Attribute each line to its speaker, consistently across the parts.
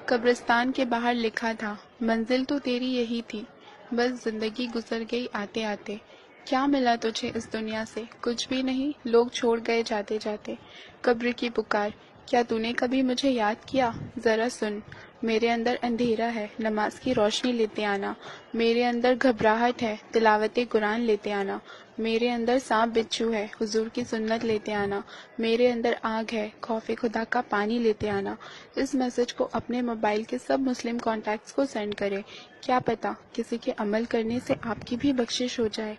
Speaker 1: قبرستان کے باہر لکھا تھا، منزل تو تیری یہی تھی، بس زندگی گزر گئی آتے آتے۔ کیا ملا تجھے اس دنیا سے؟ کچھ بھی نہیں، لوگ چھوڑ گئے جاتے جاتے۔ قبر کی پکار، کیا تو نے کبھی مجھے یاد کیا؟ ذرا سن، میرے اندر اندھیرا ہے، نماز کی روشنی لیتے آنا۔ میرے اندر گھبراہٹ ہے، تلاوت قرآن لیتے آنا۔ میرے اندر سانپ بچھو ہے، حضور کی سنت لیتے آنا۔ میرے اندر آگ ہے، خوف خدا کا پانی لیتے آنا۔ اس میسج کو اپنے موبائل کے سب مسلم کانٹیکٹس کو سینڈ کریں، کیا پتا کسی کے عمل کرنے سے آپ کی بھی بخشش ہو جائے۔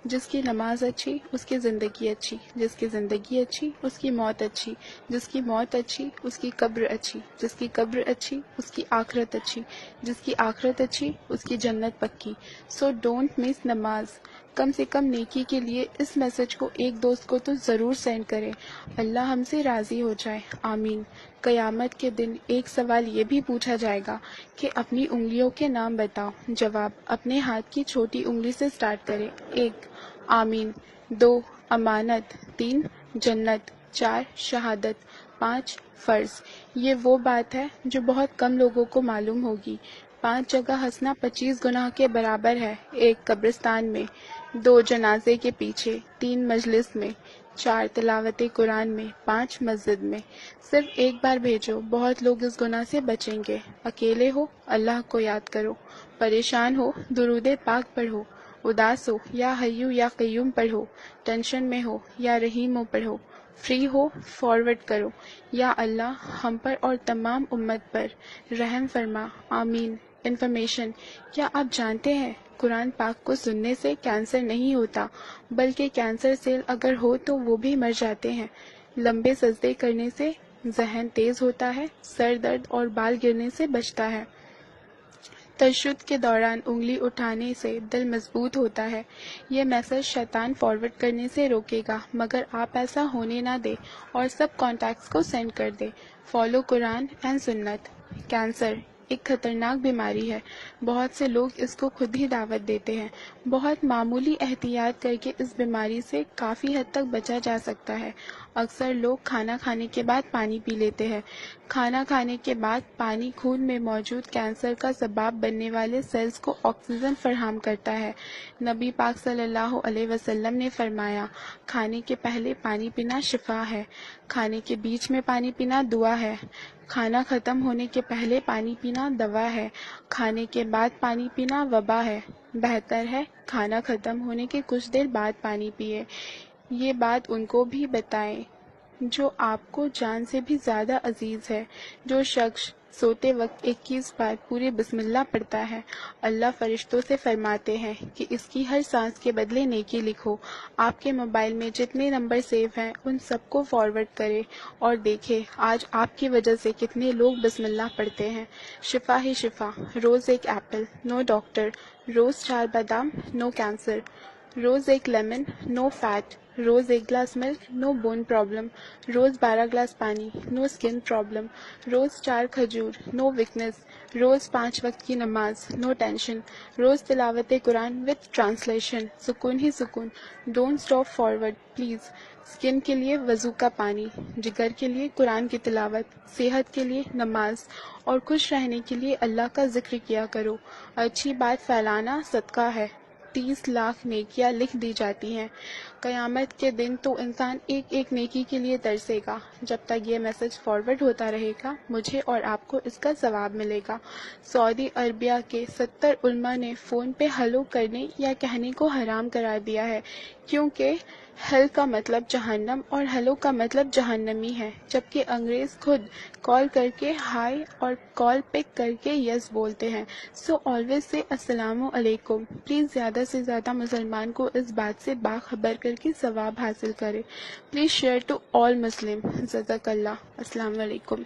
Speaker 1: جس کی نماز اچھی اس کی زندگی اچھی، جس کی زندگی اچھی اس کی موت اچھی، جس کی موت اچھی اس کی قبر اچھی، جس کی قبر اچھی اس کی آخرت اچھی، جس کی آخرت اچھی اس کی جنت پکی۔ سو ڈونٹ مس نماز۔ کم سے کم نیکی کے لیے اس میسج کو ایک دوست کو تو ضرور سینڈ کریں، اللہ ہم سے راضی ہو جائے، آمین۔ قیامت کے دن ایک سوال یہ بھی پوچھا جائے گا کہ اپنی انگلیوں کے نام بتاؤ۔ جواب، اپنے ہاتھ کی چھوٹی انگلی سے سٹارٹ کریں۔ 1 آمین، 2 امانت، 3 جنت، 4 شہادت، 5 فرض۔ یہ وہ بات ہے جو بہت کم لوگوں کو معلوم ہوگی۔ 5 جگہ ہنسنا 25 گناہ کے برابر ہے، 1 قبرستان میں، 2 جنازے کے پیچھے، 3 مجلس میں، 4 تلاوت قرآن میں، 5 مسجد میں۔ صرف ایک بار بھیجو، بہت لوگ اس گناہ سے بچیں گے۔ اکیلے ہو، اللہ کو یاد کرو۔ پریشان ہو، درود پاک پڑھو۔ اداس ہو، یا حیو یا قیوم پڑھو۔ ٹینشن میں ہو، یا رحیم پڑھو۔ فری ہو، فارورڈ کرو، یا اللہ ہم پر اور تمام امت پر رحم فرما، آمین۔ انفارمیشن، کیا آپ جانتے ہیں قرآن پاک کو سننے سے کینسر نہیں ہوتا، بلکہ کینسر سیل اگر ہو تو وہ بھی مر جاتے ہیں۔ لمبے سجدے کرنے سے ذہن تیز ہوتا ہے، سر درد اور بال گرنے سے بچتا ہے۔ تشہد کے دوران انگلی اٹھانے سے دل مضبوط ہوتا ہے۔ یہ میسج شیطان فارورڈ کرنے سے روکے گا، مگر آپ ایسا ہونے نہ دیں اور سب کانٹیکٹس کو سینڈ کر دیں۔ فالو قرآن اینڈ سنت۔ کینسر ایک خطرناک بیماری ہے، بہت سے لوگ اس کو خود ہی دعوت دیتے ہیں۔ بہت معمولی احتیاط کر کے اس بیماری سے کافی حد تک بچا جا سکتا ہے۔ اکثر لوگ کھانا کھانے کے بعد پانی پی لیتے ہیں۔ کھانا کھانے کے بعد پانی خون میں موجود کینسر کا سبب بننے والے سیلز کو آکسیجن فراہم کرتا ہے۔ نبی پاک صلی اللہ علیہ وسلم نے فرمایا، کھانے کے پہلے پانی پینا شفا ہے، کھانے کے بیچ میں پانی پینا دعا ہے، کھانا ختم ہونے کے پہلے پانی پینا دوا ہے، کھانے کے بعد پانی پینا وبا ہے۔ بہتر ہے کھانا ختم ہونے کے کچھ دیر بعد پانی پیے۔ یہ بات ان کو بھی بتائیں جو آپ کو جان سے بھی زیادہ عزیز ہے۔ جو شخص سوتے وقت 21 بار پورے بسم اللہ پڑھتا ہے، اللہ فرشتوں سے فرماتے ہیں کہ اس کی ہر سانس کے بدلے نیکی لکھو۔ آپ کے موبائل میں جتنے نمبر سیو ہیں ان سب کو فارورڈ کریں اور دیکھیں آج آپ کی وجہ سے کتنے لوگ بسم اللہ پڑھتے ہیں۔ شفا ہی شفا، روز ایک ایپل، نو ڈاکٹر، روز 4 بادام، نو کینسر، روز ایک لیمن، نو فیٹ، روز 1 گلاس ملک، نو بون پرابلم، روز 12 گلاس پانی، نو اسکن پرابلم، روز 4 کھجور، نو ویکنس، روز 5 وقت کی نماز، نو ٹینشن، روز تلاوت قرآن وتھ ٹرانسلیشن، سکون ہی سکون۔ Don't stop forward please. Skin کے لیے وضو کا پانی، جگر کے لیے قرآن کی تلاوت، صحت کے لیے نماز اور خوش رہنے کے لیے اللہ کا ذکر کیا کرو۔ اچھی بات پھیلانا صدقہ ہے، 30 لاکھ نیکیاں لکھ دی جاتی ہیں۔ قیامت کے دن تو انسان ایک ایک نیکی کے لیے ترسے گا۔ جب تک یہ میسج فارورڈ ہوتا رہے گا مجھے اور آپ کو اس کا ثواب ملے گا۔ سعودی عربیہ کے 70 علماء نے فون پہ ہلو کرنے یا کہنے کو حرام قرار دیا ہے، کیونکہ ہل کا مطلب جہنم اور ہلو کا مطلب جہنمی ہے، جبکہ انگریز خود کال کر کے ہائی اور کال پک کر کے یس بولتے ہیں۔ سو آلویز سے السلام علیکم۔ پلیز زیادہ سے زیادہ مسلمان کو اس بات سے باخبر کر کے ثواب حاصل کرے۔ پلیز شیئر ٹو آل مسلم۔ جزاک اللہ۔ السلام علیکم۔